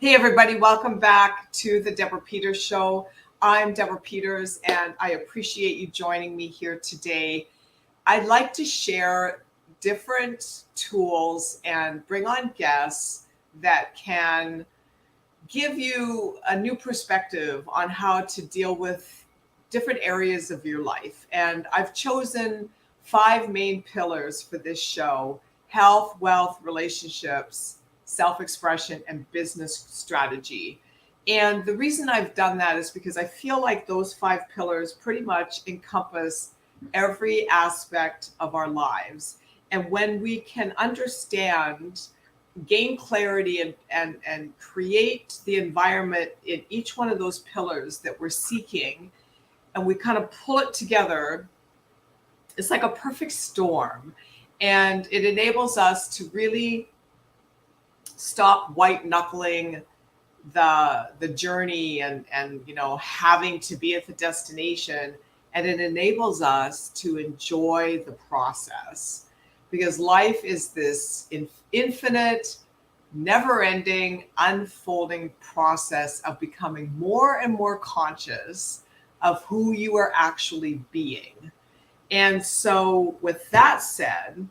Hey, everybody, welcome back to the Deborah Peters Show. I'm Deborah Peters, and I appreciate you joining me here today. I'd like to share different tools and bring on guests that can give you a new perspective on how to deal with different areas of your life. And I've chosen 5 main pillars for this show: health, wealth, relationships, self expression, and business strategy. And the reason I've done that is because I feel like those 5 pillars pretty much encompass every aspect of our lives. And when we can understand, gain clarity, and create the environment in each one of those pillars that we're seeking, and we kind of pull it together, it's like a perfect storm. And it enables us to really stop white knuckling the journey and having to be at the destination, and it enables us to enjoy the process, because life is this infinite, never-ending, unfolding process of becoming more and more conscious of who you are actually being. And so with that said,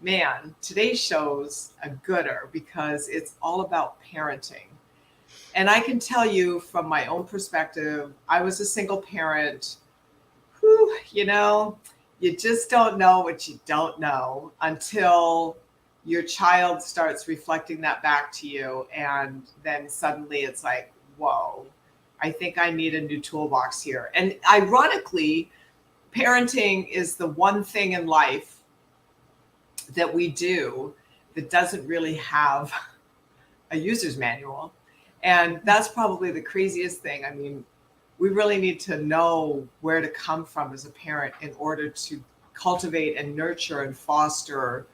man, today's show's a gooder because it's all about parenting. And I can tell you from my own perspective, I was a single parent. Whew, you just don't know what you don't know until your child starts reflecting that back to you. And then suddenly it's like, whoa, I think I need a new toolbox here. And ironically, parenting is the one thing in life that we do that doesn't really have a user's manual. And that's probably the craziest thing. I mean, we really need to know where to come from as a parent in order to cultivate and nurture and foster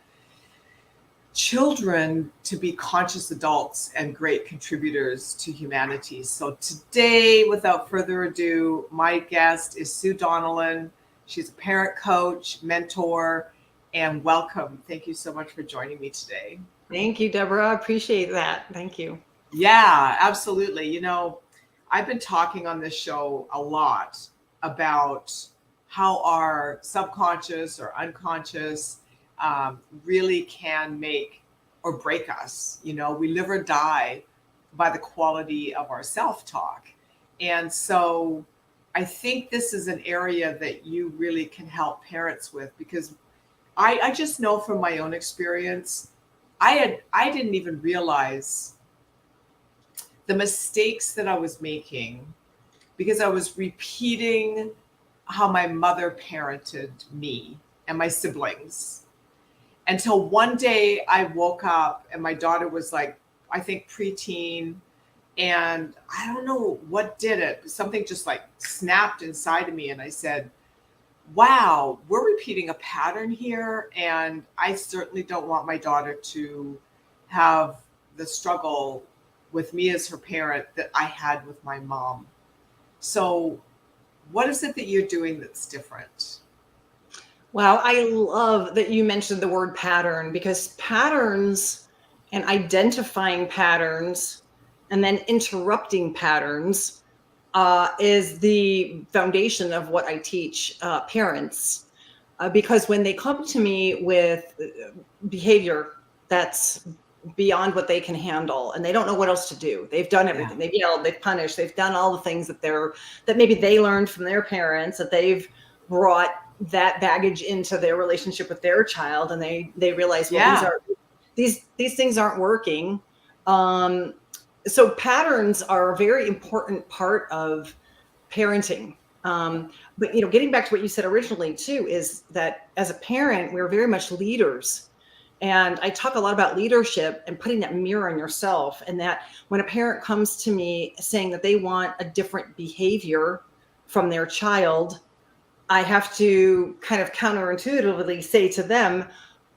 children to be conscious adults and great contributors to humanity. So today, without further ado, my guest is Sue Donnellan. She's a parent coach, mentor, and welcome. Thank you so much for joining me today. Thank you, Deborah. I appreciate that. Thank you. Yeah, absolutely. I've been talking on this show a lot about how our subconscious or unconscious really can make or break us. We live or die by the quality of our self-talk. And so I think this is an area that you really can help parents with, because I just know from my own experience, I didn't even realize the mistakes that I was making because I was repeating how my mother parented me and my siblings, until one day I woke up and my daughter was like, I think preteen, and I don't know what did it, but something just like snapped inside of me, and I said, wow, we're repeating a pattern here, and I certainly don't want my daughter to have the struggle with me as her parent that I had with my mom. So what is it that you're doing that's different? Well, I love that you mentioned the word pattern, because patterns and identifying patterns and then interrupting patterns is the foundation of what I teach parents. Because when they come to me with behavior that's beyond what they can handle and they don't know what else to do, they've done everything. They've yelled, they've punished, they've done all the things that maybe they learned from their parents, that they've brought that baggage into their relationship with their child, and they realize, well, these things aren't working. So patterns are a very important part of parenting. But getting back to what you said originally too, is that as a parent, we're very much leaders. And I talk a lot about leadership and putting that mirror on yourself. And that when a parent comes to me saying that they want a different behavior from their child, I have to kind of counterintuitively say to them,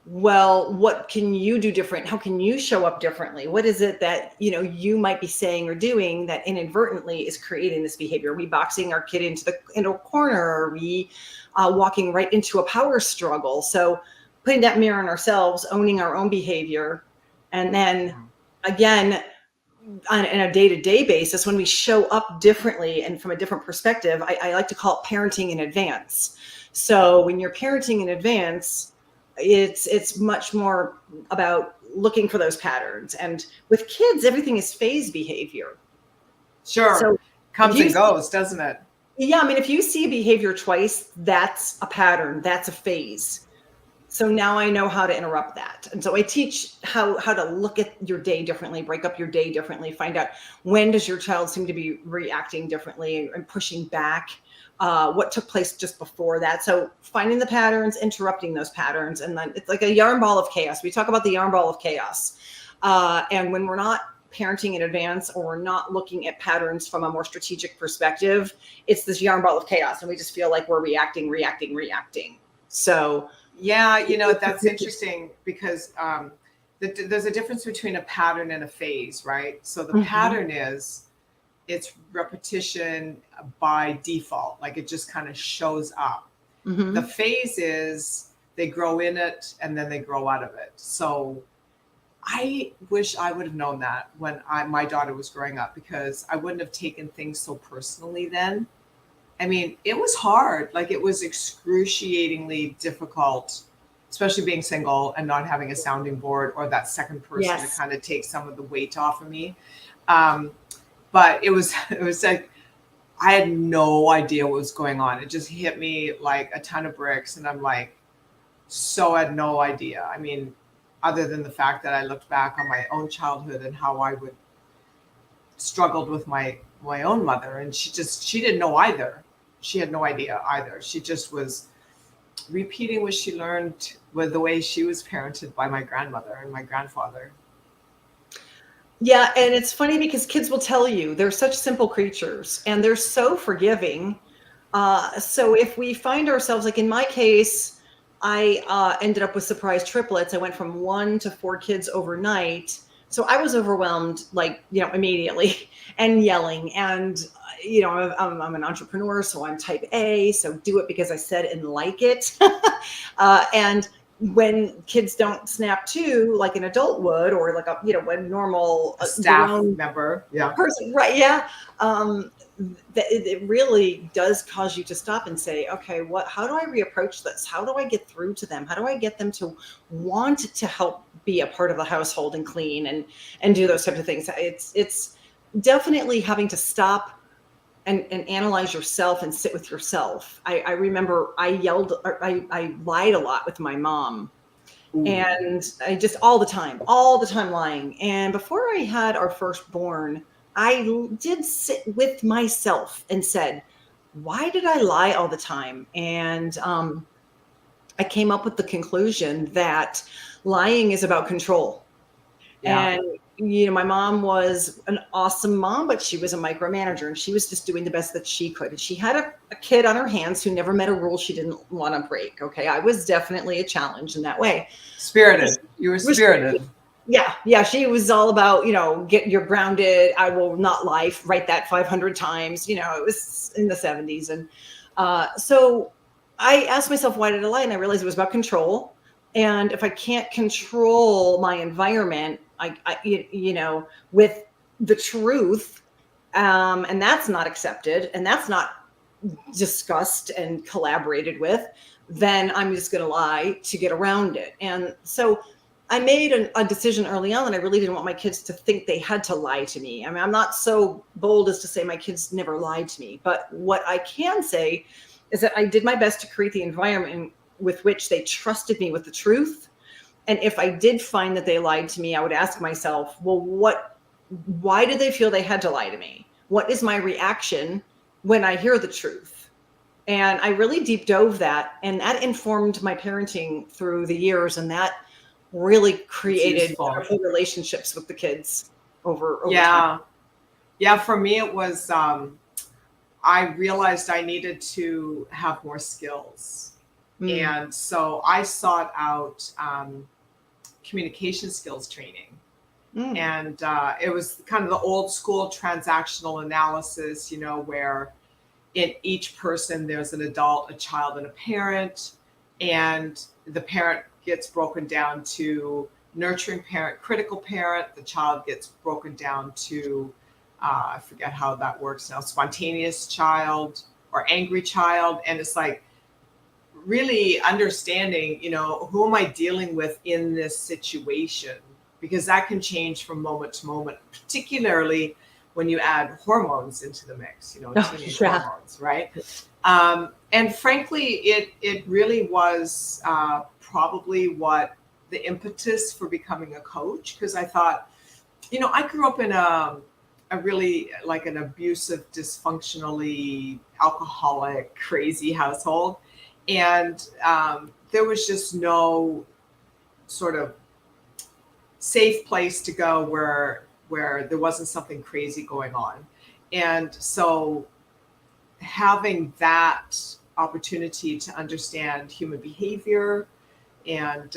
well, what can you do different? How can you show up differently? What is it that, you might be saying or doing that inadvertently is creating this behavior? Are we boxing our kid into a corner? Are we walking right into a power struggle? So putting that mirror on ourselves, owning our own behavior, and then again, on a day-to-day basis, when we show up differently and from a different perspective, I like to call it parenting in advance. So when you're parenting in advance, it's much more about looking for those patterns. And with kids, everything is phase behavior. Sure. So if Comes you and goes, doesn't it? yeah, I mean, if you see a behavior twice, that's a pattern, that's a phase. So now I know how to interrupt that. And so I teach how to look at your day differently, break up your day differently, find out when does your child seem to be reacting differently and pushing back, what took place just before that. So finding the patterns, interrupting those patterns, and then it's like a yarn ball of chaos. We talk about the yarn ball of chaos. And when we're not parenting in advance, or we're not looking at patterns from a more strategic perspective, it's this yarn ball of chaos. And we just feel like we're reacting. So Yeah, that's interesting because there's a difference between a pattern and a phase, right? So the Mhm. pattern is it's repetition by default, like it just kind of shows up. The Mhm. phase is they grow in it and then they grow out of it. So I wish I would have known that when my daughter was growing up, because I wouldn't have taken things so personally then. I mean, it was hard. Like it was excruciatingly difficult, especially being single and not having a sounding board or that second person to Yes. kind of take some of the weight off of me. Um, but it was it was like I had no idea what was going on. It just hit me like a ton of bricks, and I'm like, so I had no idea. I mean, other than the fact that I looked back on my own childhood and how I would struggled with my own mother, and she didn't know either. She had no idea either. She just was repeating what she learned with the way she was parented by my grandmother and my grandfather. Yeah, and it's funny because kids will tell you they're such simple creatures and they're so forgiving. So if we find ourselves, like in my case, I ended up with surprise triplets. I went from 1 to 4 kids overnight. So I was overwhelmed, like, immediately and yelling. And, I'm an entrepreneur, so I'm type A. So do it because I said and like it. And when kids don't snap to like an adult would, or like a normal A staff grown member, yeah. person, right? Yeah. um it really does cause you to stop and say, okay, how do I reapproach this? How do I get through to them? How do I get them to want to help be a part of the household and clean and do those types of things? It's definitely having to stop and analyze yourself and sit with yourself. I remember I yelled, or I lied a lot with my mom, Ooh. and I just all the time lying. And before I had our firstborn, did sit with myself and said, why did I lie all the time? And I came up with the conclusion that lying is about control. Yeah. And, my mom was an awesome mom, but she was a micromanager and she was just doing the best that she could. And she had a kid on her hands who never met a rule she didn't want to break. Okay. I was definitely a challenge in that way. Spirited. You were Was spirited. Yeah, she was all about, get you're grounded. I will not lie. Write that 500 times. It was in the 70s. And so I asked myself, why did I lie? And I realized it was about control. And if I can't control my environment, with the truth, and that's not accepted, and that's not discussed and collaborated with, then I'm just going to lie to get around it. And so I made a decision early on that I really didn't want my kids to think they had to lie to me. I mean, I'm not so bold as to say my kids never lied to me, but what I can say is that I did my best to create the environment with which they trusted me with the truth. And if I did find that they lied to me, I would ask myself, well, why did they feel they had to lie to me? What is my reaction when I hear the truth? And I really deep dove that, and that informed my parenting through the years. And that really It's created useful. wonderful relationships with the kids over time. Yeah. Yeah. For me, it was, I realized I needed to have more skills. Mm, And so I sought out communication skills training. mm, And it was kind of the old school transactional analysis, where in each person there's an adult, a child, and a parent. And the parent gets broken down to nurturing parent, critical parent, the child gets broken down to, I forget how that works now, spontaneous child or angry child. And it's like really understanding, who am I dealing with in this situation? Because that can change from moment to moment, particularly when you add hormones into the mix, Oh, teenage yeah. hormones, right? And frankly, it really was probably what the impetus for becoming a coach, because I thought, I grew up in a really like an abusive, dysfunctionally alcoholic, crazy household. And there was just no sort of safe place to go where there wasn't something crazy going on. And so having that opportunity to understand human behavior and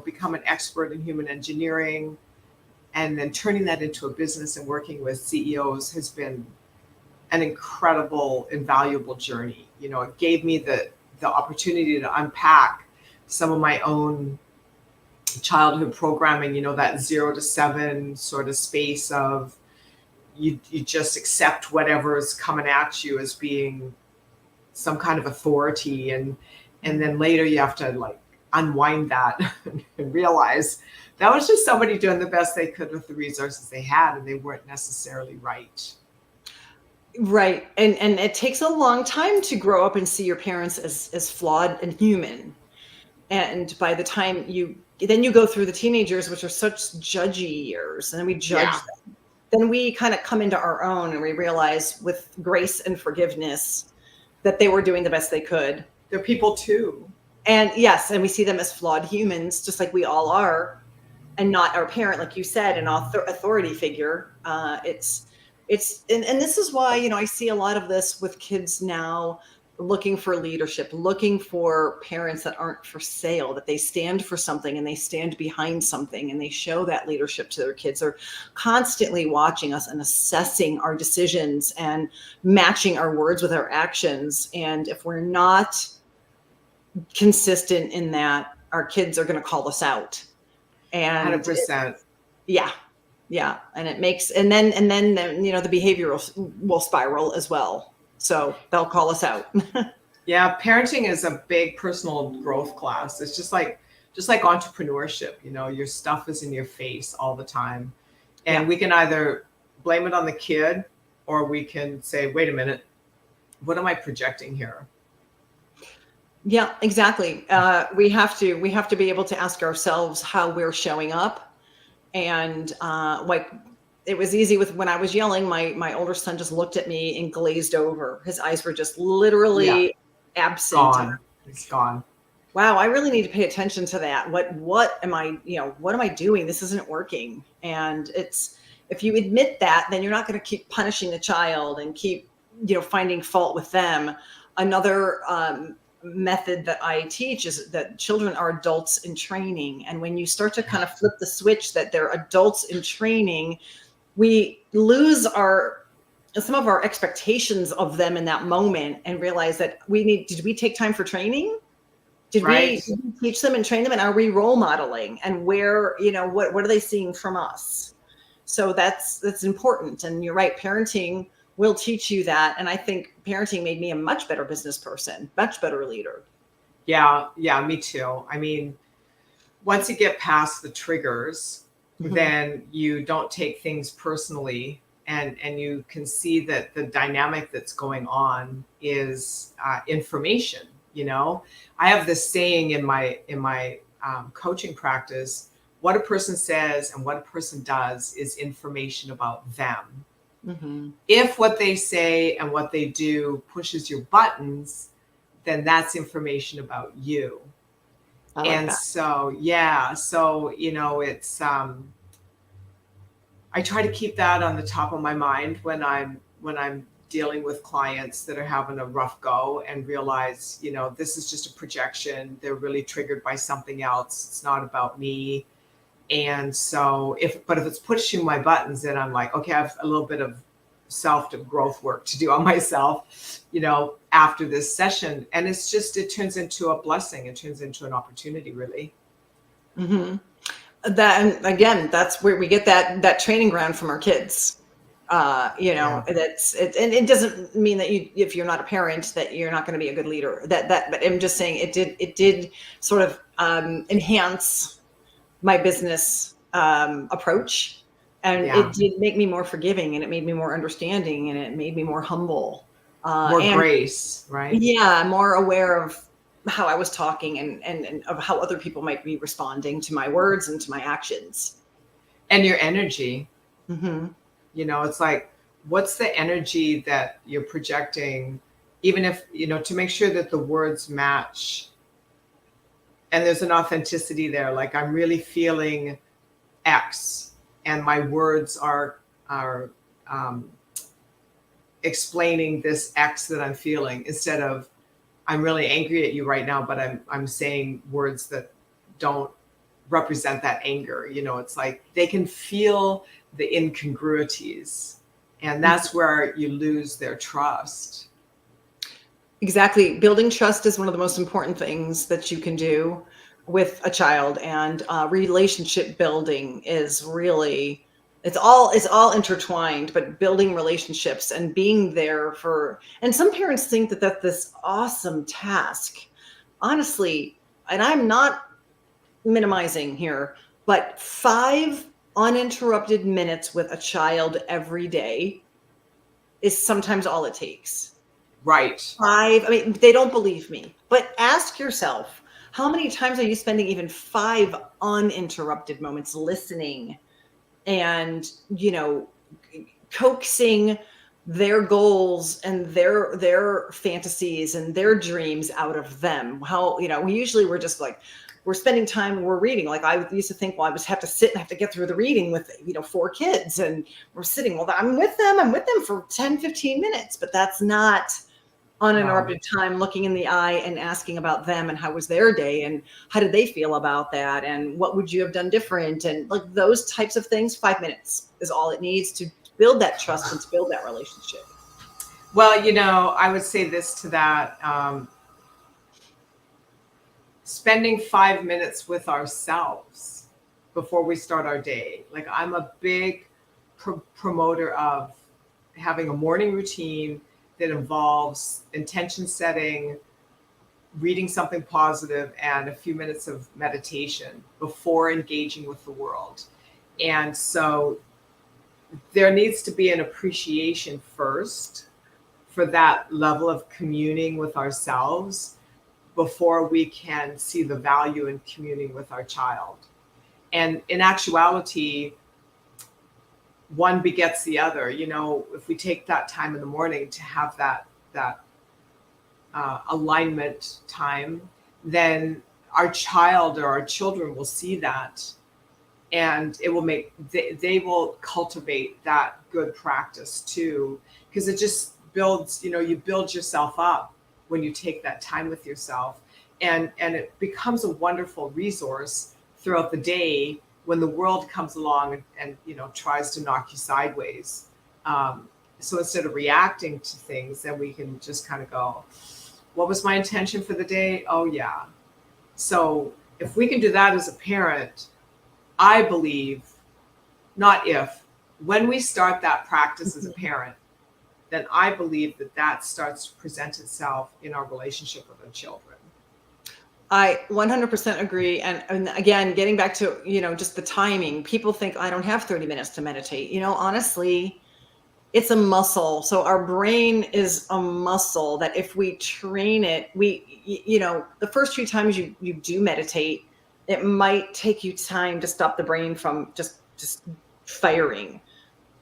become an expert in human engineering, and then turning that into a business and working with CEOs has been an incredible, invaluable journey. It gave me the opportunity to unpack some of my own childhood programming, that 0 to 7 sort of space of you just accept whatever's coming at you as being some kind of authority, and then later you have to like unwind that and realize that was just somebody doing the best they could with the resources they had, and they weren't necessarily right. Right. And it takes a long time to grow up and see your parents as flawed and human. And by the time you go through the teenagers, which are such judgy years, and then we judge Yeah, them. Then we kind of come into our own and we realize with grace and forgiveness that they were doing the best they could. they're people too. And yes, and we see them as flawed humans, just like we all are, and not our parent, like you said, an authority figure. And this is why, I see a lot of this with kids now looking for leadership, looking for parents that aren't for sale, that they stand for something and they stand behind something and they show that leadership to their kids. They're constantly watching us and assessing our decisions and matching our words with our actions. And if we're not consistent in that, our kids are going to call us out. And 100%. yeah, yeah. And it makes, and then the behavior will spiral as well. So they'll call us out. Yeah, parenting is a big personal growth class. It's just like entrepreneurship, your stuff is in your face all the time. And Yeah. we can either blame it on the kid, or we can say, wait a minute, what am I projecting here? Yeah, exactly. We have to be able to ask ourselves how we're showing up. And like it was easy with when I was yelling, my older son just looked at me and glazed over. His eyes were just Yeah, literally absent. gone. It's gone. Wow, I really need to pay attention to that. What am I, what am I doing? This isn't working. And it's, if you admit that, then you're not going to keep punishing the child and keep, finding fault with them. Another method that I teach is that children are adults in training. And when you start to kind of flip the switch that they're adults in training, we lose some of our expectations of them in that moment and realize that did we take time for training? Did Right. we teach them and train them? And are we role modeling? And where, what are they seeing from us? So that's important. And you're right, parenting will teach you that. And I think parenting made me a much better business person, much better leader. Yeah, me too. I mean, once you get past the triggers, then you don't take things personally, and you can see that the dynamic that's going on is information. I have this saying in my coaching practice: what a person says and what a person does is information about them. Mm-hmm. If what they say and what they do pushes your buttons, then that's information about you. I like And that. so, yeah, so, it's, I try to keep that on the top of my mind when I'm dealing with clients that are having a rough go, and realize, this is just a projection. They're really triggered by something else. It's not about me. And so if it's pushing my buttons, then I'm like, okay, I have a little bit of self growth work to do on myself, after this session. And it turns into a blessing. It turns into an opportunity, really. Mm-hmm. that, and again, that's where we get that training ground from our kids. Yeah. That's it, and it doesn't mean that if you're not a parent, that you're not going to be a good leader. But I'm just saying it did sort of enhance my business approach, and Yeah. it did make me more forgiving, and it made me more understanding, and it made me more humble, More and grace, right? yeah, more aware of how I was talking, and of how other people might be responding to my words and to my actions. And your energy, Hmm. it's like, what's the energy that you're projecting, even if, to make sure that the words match and there's an authenticity there. Like, I'm really feeling X, and my words are um, explaining this X that I'm feeling, instead of, I'm really angry at you right now, but I'm saying words that don't represent that anger. It's like they can feel the incongruities, and that's where you lose their trust. Exactly. Building trust is one of the most important things that you can do with a child, and relationship building is really, it's all intertwined. But building relationships and being there for, and some parents think that that's this awesome task. Honestly, and I'm not minimizing here, but 5 uninterrupted minutes with a child every day is sometimes all it takes. Right. I mean, they don't believe me, but ask yourself, how many times are you spending even 5 uninterrupted moments listening and, coaxing their goals and their fantasies and their dreams out of them? How, we usually, we're just like, we're spending time, we're reading. Like, I used to think, well, I was have to sit and have to get through the reading with, 4 kids, and we're sitting, well, I'm with them for 10, 15 minutes, but that's not No. uninterrupted time looking in the eye and asking about them and how was their day and how did they feel about that and what would you have done different, and like those types of things. 5 minutes is all it needs to build that trust and to build that relationship. Well, I would say this to that. Spending 5 minutes with ourselves before we start our day. Like, I'm a big promoter of having a morning routine that involves intention setting, reading something positive, and a few minutes of meditation before engaging with the world. And so there needs to be an appreciation first for that level of communing with ourselves before we can see the value in communing with our child. And in actuality, one begets the other. If we take that time in the morning to have that alignment time, then our child or our children will see that, and it will they will cultivate that good practice too, because it just builds, you build yourself up when you take that time with yourself, and it becomes a wonderful resource throughout the day when the world comes along and tries to knock you sideways. So instead of reacting to things, then we can just kind of go, what was my intention for the day? Oh yeah. So if we can do that as a parent, I believe, not if, when we start that practice as a parent, then I believe that starts to present itself in our relationship with our children. I 100% agree. And again, getting back to, just the timing, people think I don't have 30 minutes to meditate. Honestly, it's a muscle. So our brain is a muscle that if we train it, the first few times you do meditate, it might take you time to stop the brain from just firing.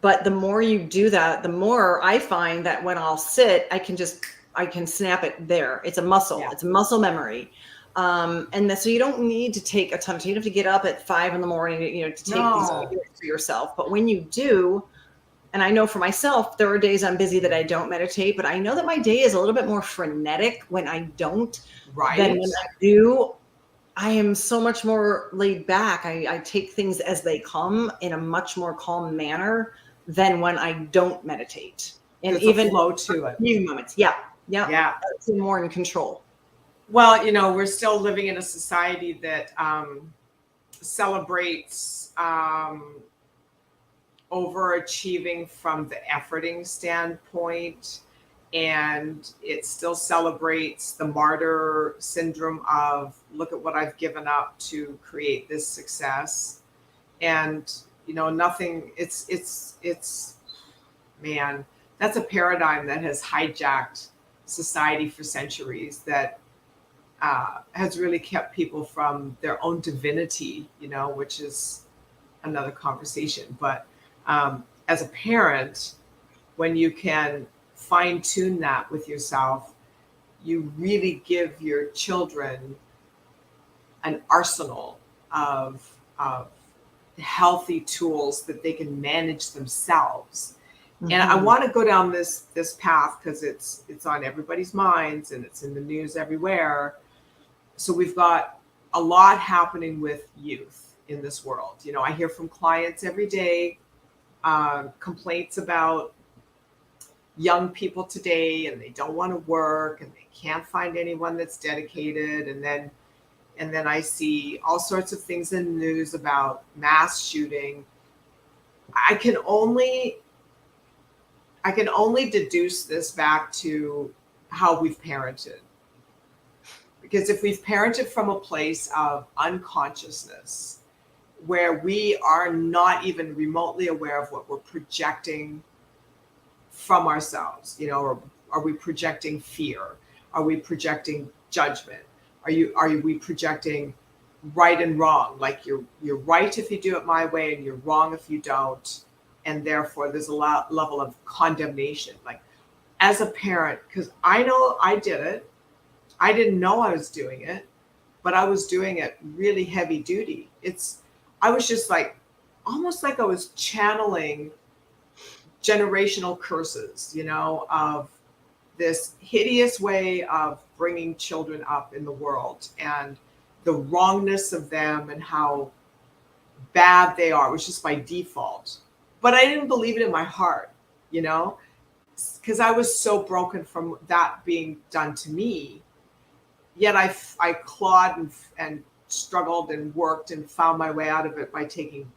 But the more you do that, the more I find that when I'll sit, I can snap it there. It's a muscle. Yeah. It's a muscle memory. So you don't need to take a ton of time. You don't have to get up at 5 in the morning, to take these No. arguments for yourself. But when you do, and I know for myself, there are days I'm busy that I don't meditate, but I know that my day is a little bit more frenetic when I don't than Right. when I do. I am so much more laid back. I take things as they come in a much more calm manner than when I don't meditate. And There's a even flow to it. few moments. Yeah. Yeah. Yeah. I feel more in control. Well, we're still living in a society that celebrates overachieving from the efforting standpoint, and it still celebrates the martyr syndrome of look at what I've given up to create this success. And nothing, it's man, that's a paradigm that has hijacked society for centuries, that has really kept people from their own divinity, which is another conversation. But as a parent, when you can fine tune that with yourself, you really give your children an arsenal of healthy tools that they can manage themselves. And I want to go down this path because it's on everybody's minds and it's in the news everywhere. So we've got a lot happening with youth in this world. I hear from clients every day complaints about young people today, and they don't want to work and they can't find anyone that's dedicated. And then I see all sorts of things in the news about mass shooting. I can only deduce this back to how we've parented. Because if we've parented from a place of unconsciousness, where we are not even remotely aware of what we're projecting from ourselves, or are we projecting fear? Are we projecting judgment? Are we projecting right and wrong? Like you're right if you do it my way and you're wrong if you don't. And therefore there's a level of condemnation. Like as a parent, because I know I did it. I didn't know I was doing it, but I was doing it really heavy duty. I was just like, almost like I was channeling generational curses, of this hideous way of bringing children up in the world and the wrongness of them and how bad they are. It was just by default. But I didn't believe it in my heart, because I was so broken from that being done to me. Yet I clawed and struggled and worked and found my way out of it by taking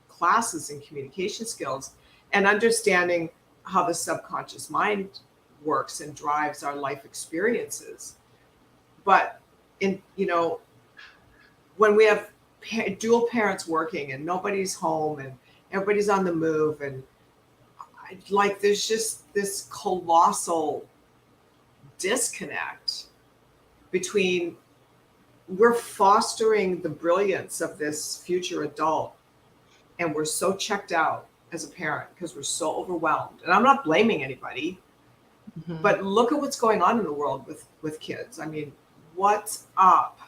classes in communication skills and understanding how the subconscious mind works and drives our life experiences. But when we have dual parents working and nobody's home and everybody's on the move, and there's just this colossal disconnect between we're fostering the brilliance of this future adult, and we're so checked out as a parent because we're so overwhelmed. And I'm not blaming anybody, but look at what's going on in the world with kids. I mean, what's up?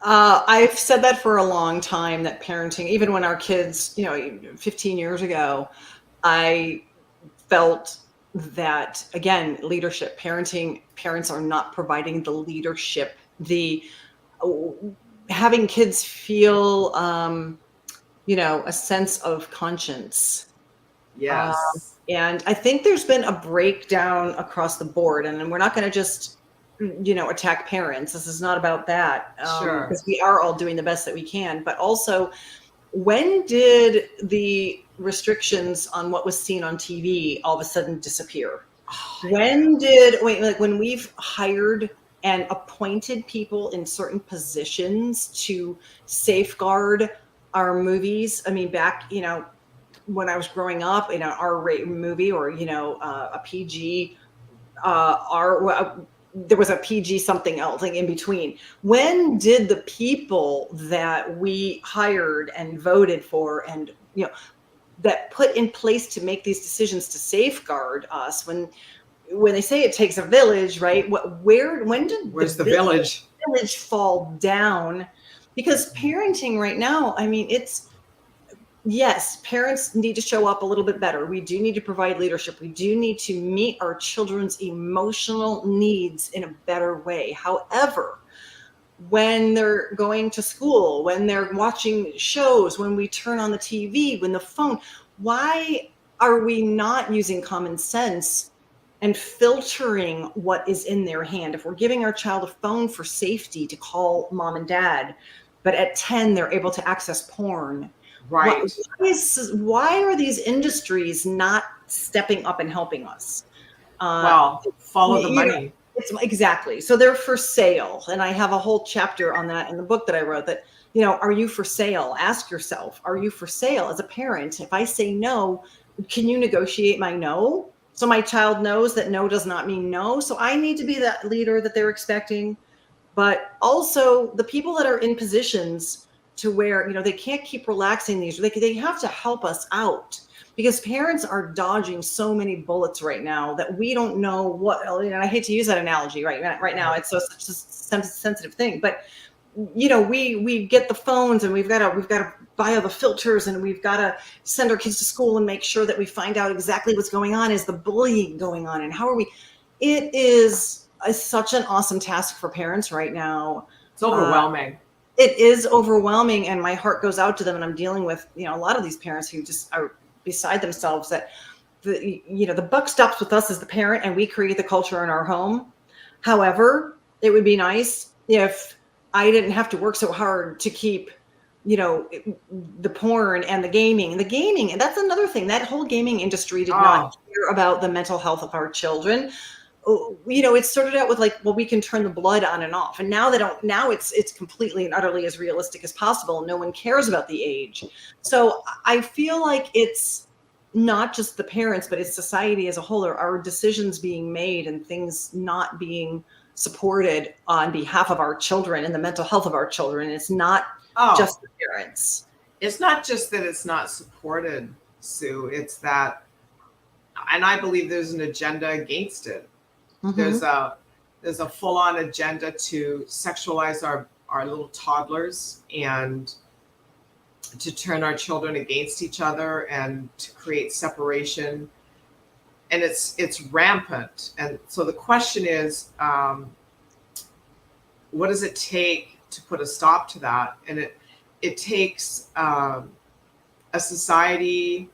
I've said that for a long time, that parenting, even when our kids, 15 years ago, I felt that, again, leadership, parents are not providing the leadership, having kids feel, a sense of conscience. Yes. And I think there's been a breakdown across the board, and we're not going to just, attack parents. This is not about that. Sure. Because we are all doing the best that we can, but also, when did the restrictions on what was seen on TV all of a sudden disappear? When we've hired and appointed people in certain positions to safeguard our movies. I mean, back, when I was growing up, in an R-rated movie or, a PG, there was a PG something else, like in between. When did the people that we hired and voted for and, that put in place to make these decisions to safeguard us, when they say it takes a village, right? Where's the village fall down? Because parenting right now, I mean, yes, parents need to show up a little bit better. We do need to provide leadership. We do need to meet our children's emotional needs in a better way. However, when they're going to school, when they're watching shows, when we turn on the TV, when the phone, why are we not using common sense and filtering what is in their hand? If we're giving our child a phone for safety to call mom and dad, but at 10 they're able to access porn. Right. Why are these industries not stepping up and helping us? Well, follow the You know, money. it's exactly. So they're for sale. And I have a whole chapter on that in the book that I wrote that, are you for sale? Ask yourself, are you for sale as a parent? If I say no, can you negotiate my no? So my child knows that no does not mean no. So I need to be that leader that they're expecting. But also the people that are in positions to where, they can't keep relaxing these, they have to help us out, because parents are dodging so many bullets right now that we don't know what, and I hate to use that analogy right now. It's such a sensitive thing, but we get the phones and we've got to buy all the filters and we've got to send our kids to school and make sure that we find out exactly what's going on. Is the bullying going on? And how are we? It is such an awesome task for parents right now. It's overwhelming. It is overwhelming, and my heart goes out to them. And I'm dealing with, a lot of these parents who just are beside themselves, that the buck stops with us as the parent and we create the culture in our home. However, it would be nice if I didn't have to work so hard to keep, the porn and the gaming. And that's another thing. That whole gaming industry did not care about the mental health of our children. It started out with we can turn the blood on and off. And now it's completely and utterly as realistic as possible. No one cares about the age. So I feel like it's not just the parents, but it's society as a whole. There are decisions being made and things not being supported on behalf of our children and the mental health of our children. It's not just the parents. It's not just that it's not supported, Sue. It's that, and I believe there's an agenda against it. Mm-hmm. There's a full-on agenda to sexualize our little toddlers and to turn our children against each other and to create separation. And it's rampant. And so the question is, what does it take to put a stop to that? And it takes a society,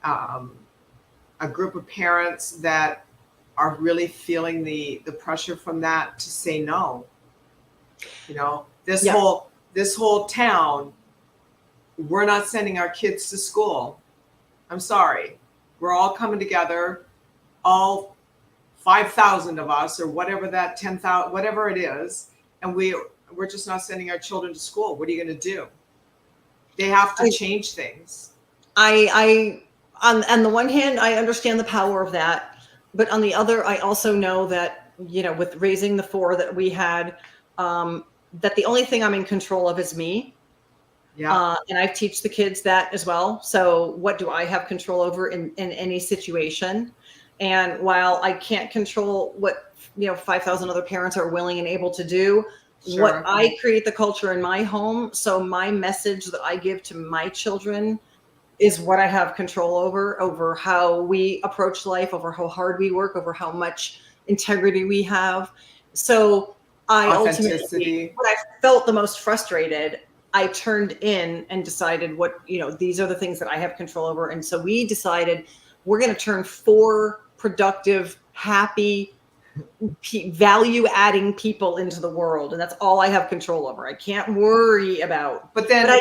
a group of parents that are really feeling the pressure from that to say no. This whole town, we're not sending our kids to school. I'm sorry. We're all coming together, all 5,000 of us, or whatever that 10,000, whatever it is, and we're just not sending our children to school. What are you going to do? They have to change things. On the one hand, I understand the power of that. But on the other, I also know that, with raising the 4 that we had, that the only thing I'm in control of is me. Yeah. And I teach the kids that as well. So what do I have control over in any situation? And while I can't control what, 5,000 other parents are willing and able to do, what I create the culture in my home. So my message that I give to my children is what I have control over how we approach life, over how hard we work, over how much integrity we have. So I ultimately, when I felt the most frustrated, I turned in and decided these are the things that I have control over. And so we decided we're going to turn 4 productive, happy, value-adding people into the world, and that's all I have control over. I can't worry about. But then,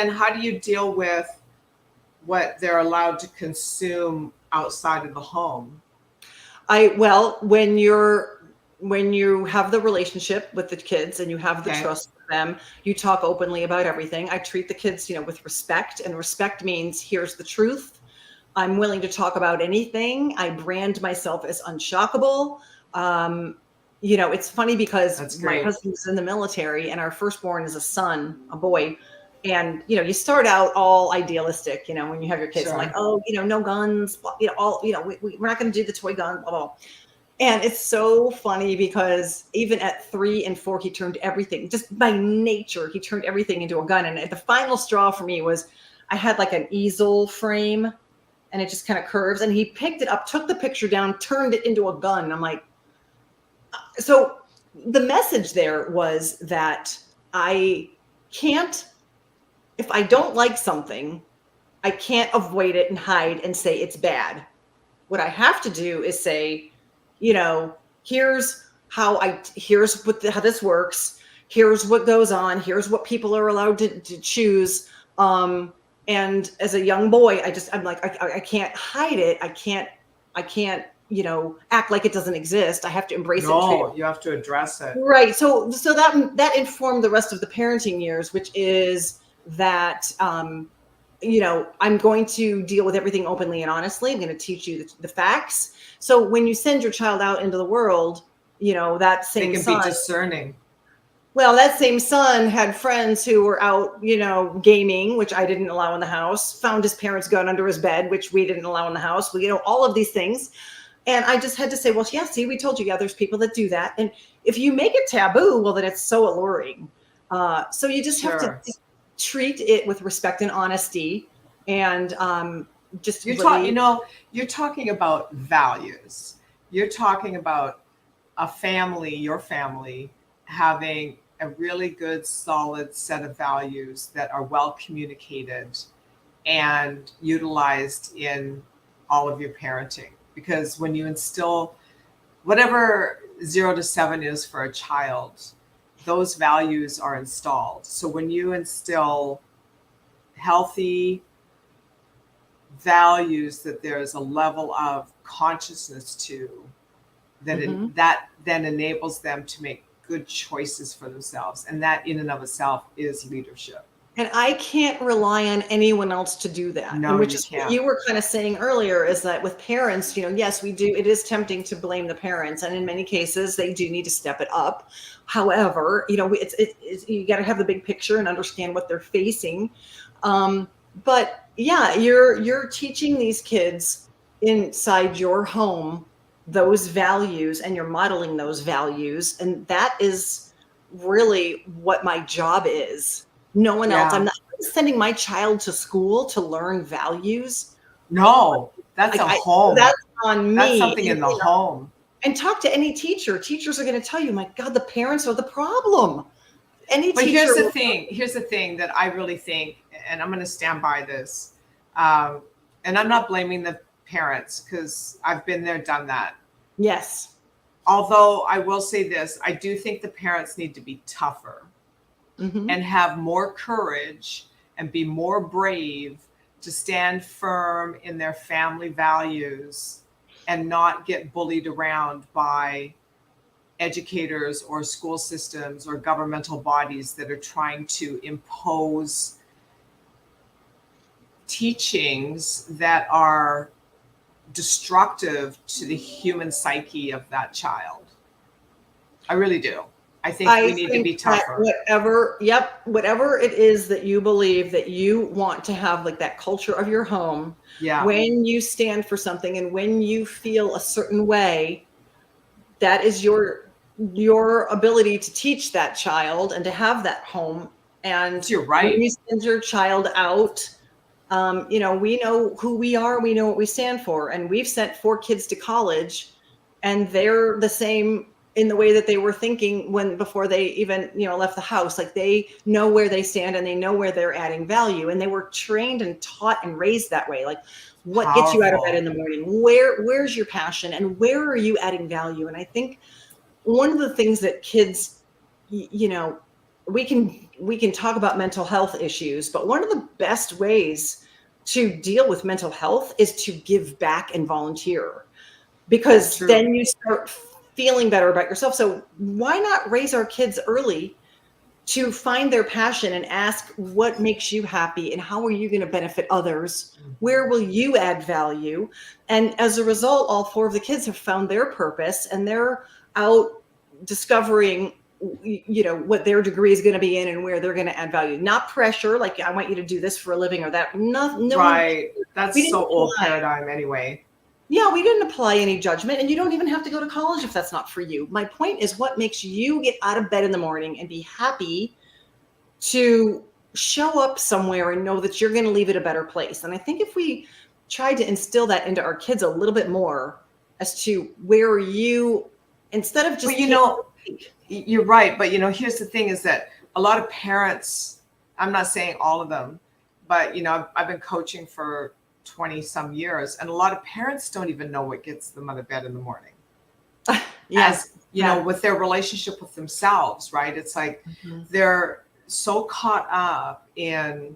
how do you deal with what they're allowed to consume outside of the home? When you have the relationship with the kids and you have the trust with them, you talk openly about everything. I treat the kids, with respect, and respect means here's the truth. I'm willing to talk about anything. I brand myself as unshockable. It's funny because my husband's in the military and our firstborn is a boy. And, you start out all idealistic, when you have your kids, like, no guns, we're not going to do the toy gun, blah, blah. And it's so funny because even at 3 and 4, he turned everything, just by nature, he turned everything into a gun. And the final straw for me was I had like an easel frame and it just kind of curves. And he picked it up, took the picture down, turned it into a gun. And I'm like, so the message there was that I can't, if I don't like something, I can't avoid it and hide and say it's bad. What I have to do is say, here's how this works. here's what goes on, here's what people are allowed to choose. And as a young boy, I'm like, I can't hide it. I can't, act like it doesn't exist. I have to embrace it and treat it. No, you have to address it. Right. So that informed the rest of the parenting years, which is that, I'm going to deal with everything openly and honestly. I'm going to teach you the facts. So when you send your child out into the world, that They same can son, be discerning. well, that same son had friends who were out, gaming, which I didn't allow in the house, found his parents' gun under his bed, which we didn't allow in the house. All of these things. And I just had to say, well, yeah, see, we told you, yeah, there's people that do that. And if you make it taboo, well, then it's so alluring. So you just have to treat it with respect and honesty, and just You're really, you're talking about values. You're talking about a family, your family, having a really good, solid set of values that are well communicated and utilized in all of your parenting. Because when you instill whatever 0 to 7 is for a child, those values are installed. So when you instill healthy values that there's a level of consciousness to, that then enables them to make good choices for themselves. And that in and of itself is leadership. and I can't rely on anyone else to do that. No, and which you is can't. what you were kind of saying earlier, is that with parents, yes, we do. It is tempting to blame the parents. And in many cases, they do need to step it up. However, it's you got to have the big picture and understand what they're facing. But yeah, you're teaching these kids inside your home those values, and you're modeling those values. And that is really what my job is. No one else. I'm not sending my child to school to learn values. No, that's a home. That's on me. That's something in the home. And talk to any teacher. Teachers are going to tell you, my God, the parents are the problem. But here's the thing that I really think, and I'm going to stand by this, and I'm not blaming the parents, because I've been there, done that. Yes. Although I will say this, I do think the parents need to be tougher and have more courage and be more brave to stand firm in their family values and not get bullied around by educators or school systems or governmental bodies that are trying to impose teachings that are destructive to the human psyche of that child. I really do. I think we need to be tougher. Whatever it is that you believe that you want to have, like that culture of your home, when you stand for something and when you feel a certain way, that is your ability to teach that child and to have that home. And you're right. When you send your child out, we know who we are, we know what we stand for. And we've sent 4 kids to college, and they're the same in the way that they were thinking before they even, left the house. Like, they know where they stand and they know where they're adding value. And they were trained and taught and raised that way. Like, what gets you out of bed in the morning? Where's your passion, and where are you adding value? And I think one of the things that kids, we can talk about mental health issues, but one of the best ways to deal with mental health is to give back and volunteer, because then you start feeling better about yourself. So why not raise our kids early to find their passion and ask, what makes you happy and how are you going to benefit others? Where will you add value? And as a result, all 4 of the kids have found their purpose, and they're out discovering what their degree is going to be in and where they're going to add value. Not pressure, like, I want you to do this for a living or that. No, right. That's so old paradigm anyway. Yeah, we didn't apply any judgment, and you don't even have to go to college if that's not for you. My point is, what makes you get out of bed in the morning and be happy to show up somewhere and know that you're going to leave it a better place? And I think if we tried to instill that into our kids a little bit more, as to where you, instead of just, you're right. But here's the thing, is that a lot of parents, I'm not saying all of them, but I've been coaching for 20 some years, and a lot of parents don't even know what gets them out of bed in the morning. Yeah. with their relationship with themselves, right? It's like Mhm. they're so caught up in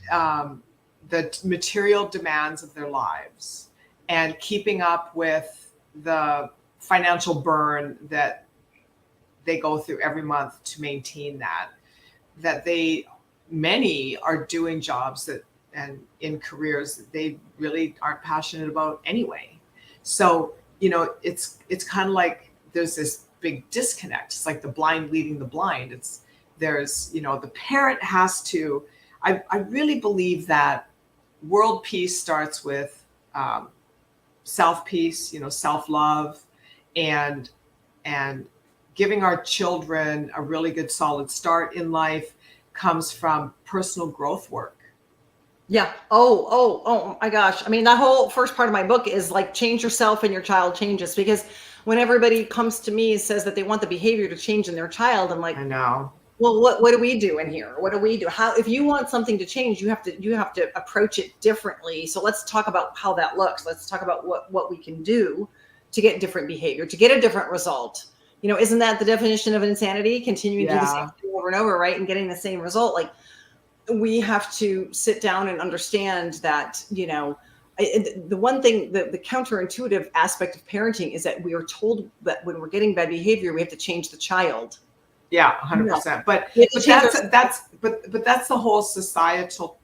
the material demands of their lives and keeping up with the financial burn that they go through every month to maintain that many are doing jobs that and in careers that they really aren't passionate about anyway. So it's kind of like there's this big disconnect. It's like the blind leading the blind. There's the parent has to. I really believe that world peace starts with um, self peace, self love, and and giving our children a really good solid start in life comes from personal growth work. Yeah. Oh my gosh. I mean, that whole first part of my book is like change yourself and your child changes, because when everybody comes to me and says that they want the behavior to change in their child, I'm like, I know. well, what do we do in here? What do we do? How, if you want something to change, you have to approach it differently. So let's talk about how that looks. Let's talk about what we can do to get different behavior, to get a different result. Isn't that the definition of insanity? Continuing to do the same Yeah. thing over and over, right? And getting the same result. Like, we have to sit down and understand that, the one thing, the counterintuitive aspect of parenting is that we are told that when we're getting bad behavior, we have to change the child. Yeah, No, 100%. But we have to but change that's the whole societal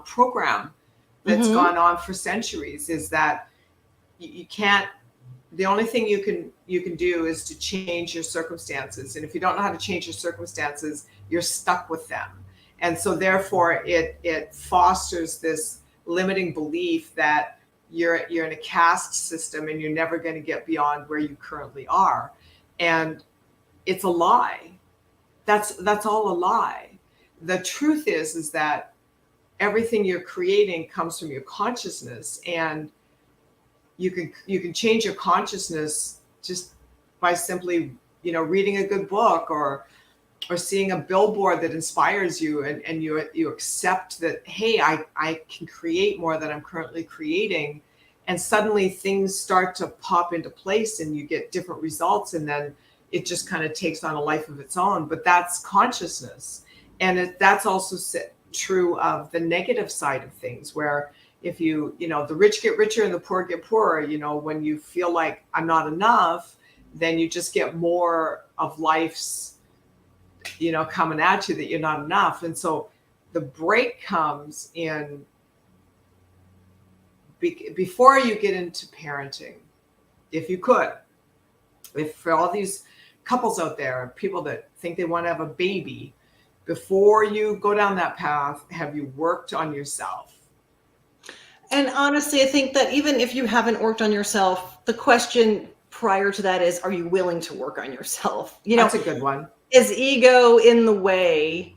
program that's our. gone on for centuries. Is that you can't. The only thing you can do is to change your circumstances, and if you don't know how to change your circumstances, you're stuck with them. And so therefore, it fosters this limiting belief that you're in a caste system and you're never going to get beyond where you currently are, and it's a lie. That's all a lie. The truth is that everything you're creating comes from your consciousness, and you can change your consciousness just by simply reading a good book, or seeing a billboard that inspires you, and you accept that, hey, I can create more than I'm currently creating, and suddenly things start to pop into place and you get different results, and then it just kind of takes on a life of its own. But that's consciousness. And that's also true of the negative side of things, where if the rich get richer and the poor get poorer, when you feel like I'm not enough, then you just get more of life's coming at you that you're not enough. And so the break comes in before you get into parenting. If for all these couples out there, people that think they want to have a baby, before you go down that path, have you worked on yourself? And honestly, I think that even if you haven't worked on yourself, the question prior to that is, are you willing to work on yourself? That's a good one. Is ego in the way?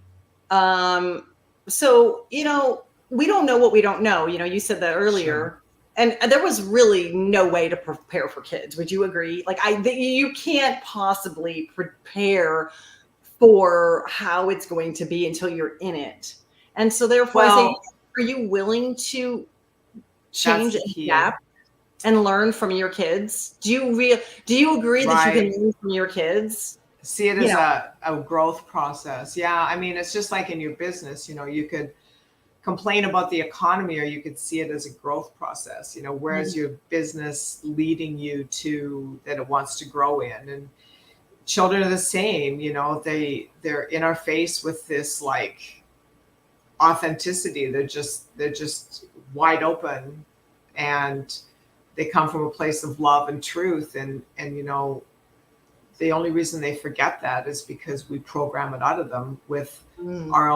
So, we don't know what we don't know. You said that earlier. Sure. And there was really no way to prepare for kids. Would you agree? Like, you can't possibly prepare for how it's going to be until you're in it. And so therefore, I think, are you willing to change and adapt and learn from your kids? Do you agree that you can learn from your kids? See it as a growth process. Yeah. I mean, it's just like in your business, you could complain about the economy, or you could see it as a growth process. Where's your business leading you to that it wants to grow in? And children are the same. They're in our face with this like authenticity. They're just wide open, and they come from a place of love and truth. And the only reason they forget that is because we program it out of them with our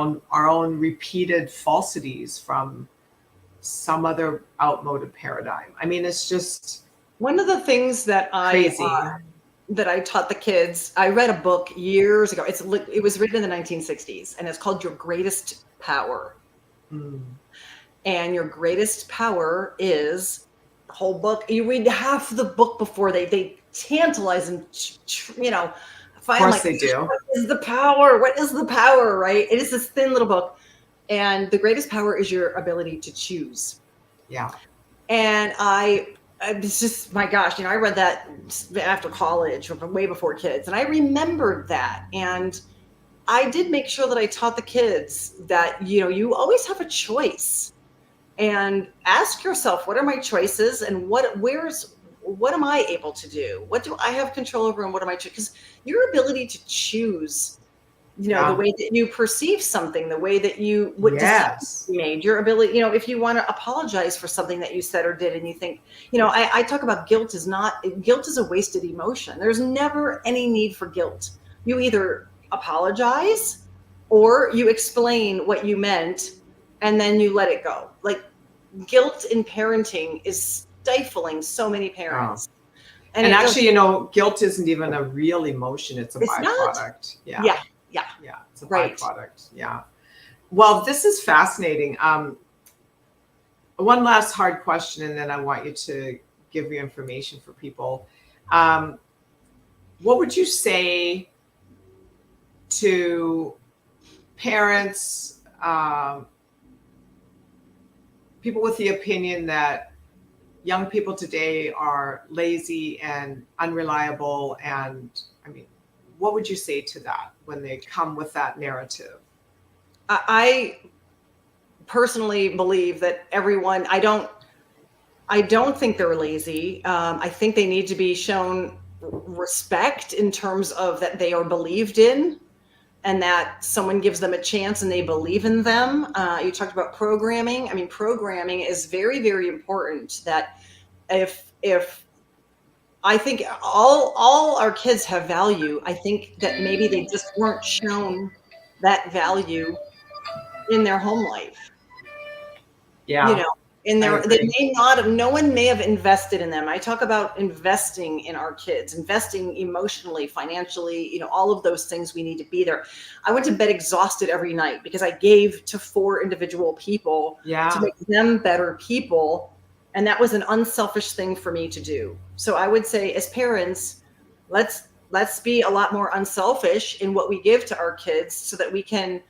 own repeated falsities from some other outmoded paradigm. I mean, it's just one of the things that crazy. that I taught the kids. I read a book years ago. It was written in the 1960s, and it's called Your Greatest Power. And your greatest power is the whole book. You read half the book before they tantalize and find, of course they do. What is the power? What is the power? Right? It is this thin little book, and the greatest power is your ability to choose. Yeah. And I it's just, my gosh, I read that after college, way before kids, and I remembered that. And I did make sure that I taught the kids that, you always have a choice, and ask yourself, what are my choices, and what am I able to do? What do I have control over, and what am I, because your ability to choose, the Yeah. way that you perceive something, the way that what decisions Yes. you made, your ability, if you want to apologize for something that you said or did, and you think, I talk about guilt is a wasted emotion. There's never any need for guilt. You either apologize or you explain what you meant, and then you let it go. Like, guilt in parenting is stifling so many Oh. parents. And And it does, actually, guilt isn't even a real emotion. It's a it's not. byproduct. Yeah. Yeah, yeah, Yeah. It's a right. byproduct. Yeah. Well, this is fascinating. One last hard question, and then I want you to give your information for people. Um, what would you say to parents, people with the opinion that young people today are lazy and unreliable? And I mean, what would you say to that when they come with that narrative? I personally believe that I don't think they're lazy. I think they need to be shown respect in terms of that they are believed in, and that someone gives them a chance and they believe in them. You talked about programming. I mean, programming is very, very important. That if I think all our kids have value, I think that maybe they just weren't shown that value in their home life. you Yeah, know in I their they agree. may not have no one may have invested in them. I talk about investing in our kids, investing emotionally, financially, all of those things. We need to be there. I went to bed exhausted every night because I gave to 4 individual people to Yeah, make them better people, and that was an unselfish thing for me to do. So I would say, as parents, let's be a lot more unselfish in what we give to our kids, so that we can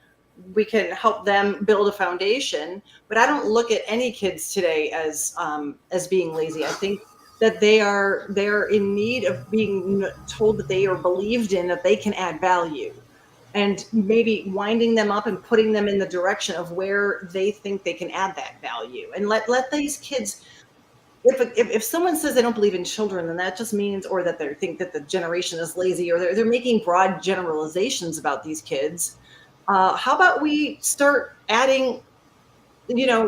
help them build a foundation. But I don't look at any kids today as being lazy. I think that they're in need of being told that they are believed in, that they can add value, and maybe winding them up and putting them in the direction of where they think they can add that value. And let these kids, if someone says they don't believe in children, then that just means, or that they think that the generation is lazy, or they're making broad generalizations about these kids. How about we start adding,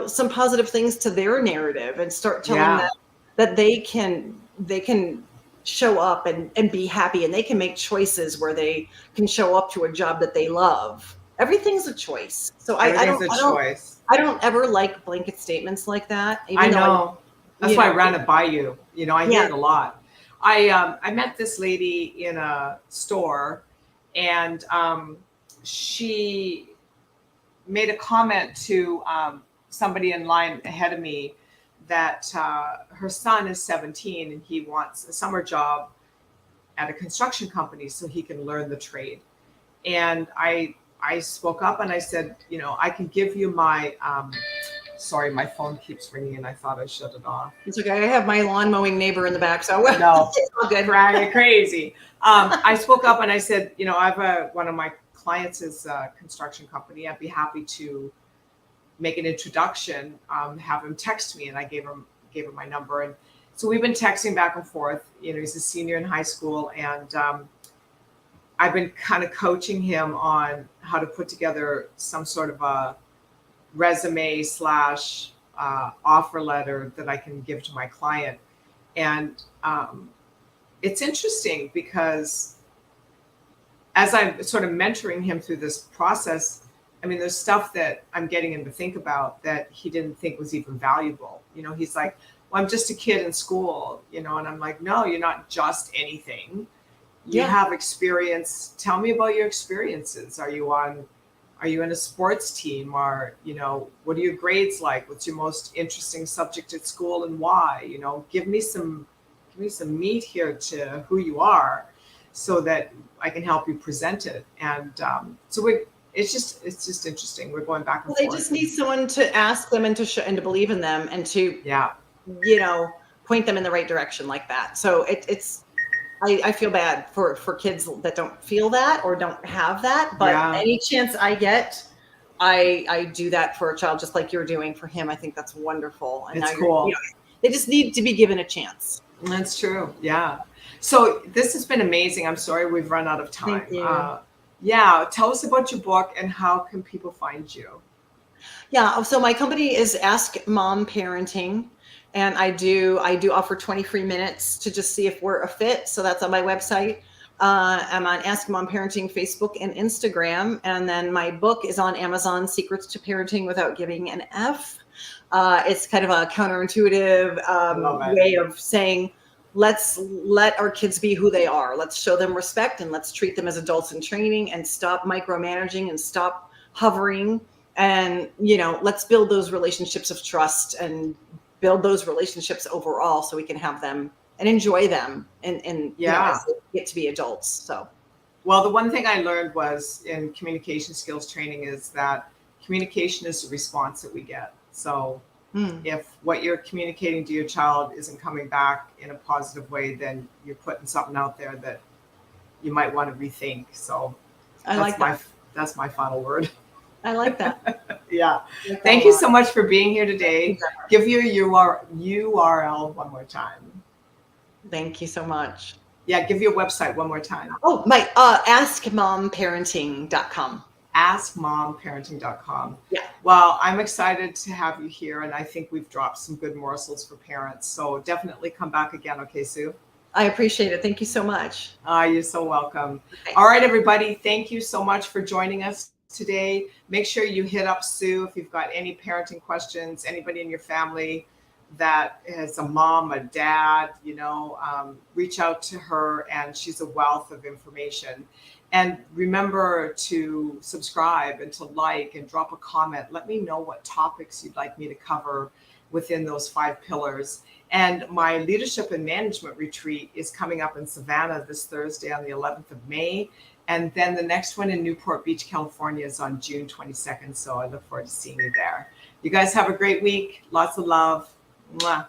some positive things to their narrative, and start telling them yeah, that they can show up and be happy, and they can make choices where they can show up to a job that they love. Everything's a choice. So I everything's don't a I don't choice. I don't ever like blanket statements like that, I even though know. That's why I ran it by you. I hear yeah. it a lot. I met this lady in a store, and she made a comment to somebody in line ahead of me that her son is 17 and he wants a summer job at a construction company so he can learn the trade. And I spoke up and I said, I can give you my sorry, my phone keeps ringing and I thought I shut it off. It's okay. I have my lawn mowing neighbor in the back, so No, it's all good. crazy. I spoke up and I said, I have one of my clients is a construction company. I'd be happy to make an introduction, have him text me. And I gave him my number. And so we've been texting back and forth. He's a senior in high school, and I've been kind of coaching him on how to put together some sort of a resume slash offer letter that I can give to my client. And it's interesting because as I'm sort of mentoring him through this process, I mean, there's stuff that I'm getting him to think about that he didn't think was even valuable. He's like, well, I'm just a kid in school, and I'm like, no, you're not just anything. You Yeah. have experience. Tell me about your experiences. Are you in a sports team? Or, what are your grades like? What's your most interesting subject at school and why? Give me some meat here to who you are, so that I can help you present it. And it's just interesting. We're going back and Well, they forth. just need someone to ask them, and to show, and to believe in them, and to, Yeah, you know, point them in the right direction like that. So I feel bad for kids that don't feel that or don't have that, but Yeah. any chance I get, I do that for a child, just like you're doing for him. I think that's wonderful. And It's now cool. they just need to be given a chance. That's true. Yeah. So this has been amazing. I'm sorry we've run out of time. Thank you. Yeah. Tell us about your book and how can people find you? Yeah. So my company is Ask Mom Parenting, and I do offer 20 free minutes to just see if we're a fit. So that's on my website. I'm on Ask Mom Parenting Facebook and Instagram, and then my book is on Amazon, Secrets to Parenting Without Giving an F. It's kind of a counterintuitive I love it. way of saying, let's let our kids be who they are. Let's show them respect and let's treat them as adults in training and stop micromanaging and stop hovering. And, let's build those relationships of trust and build those relationships overall so we can have them and enjoy them and Yeah. as they get to be adults. So, Well, the one thing I learned was in communication skills training is that communication is the response that we get. So if what you're communicating to your child isn't coming back in a positive way, then you're putting something out there that you might want to rethink. So I like that. That's my final word. I like that. Yeah. I like Thank that a you lot. so much for being here today. Give your URL one more time. Thank you so much. Yeah, give your website one more time. Oh, my askmomparenting.com. AskMomParenting.com. Yeah. Well, I'm excited to have you here, and I think we've dropped some good morsels for parents. So definitely come back again, okay, Sue? I appreciate it. Thank you so much. You're so welcome. Thanks. All right, everybody. Thank you so much for joining us today. Make sure you hit up Sue if you've got any parenting questions, anybody in your family that is a mom, a dad, reach out to her, and she's a wealth of information. And remember to subscribe and to like and drop a comment. Let me know what topics you'd like me to cover within those 5 pillars. And my leadership and management retreat is coming up in Savannah this Thursday on the 11th of May. And then the next one in Newport Beach, California is on June 22nd. So I look forward to seeing you there. You guys have a great week. Lots of love. Mwah.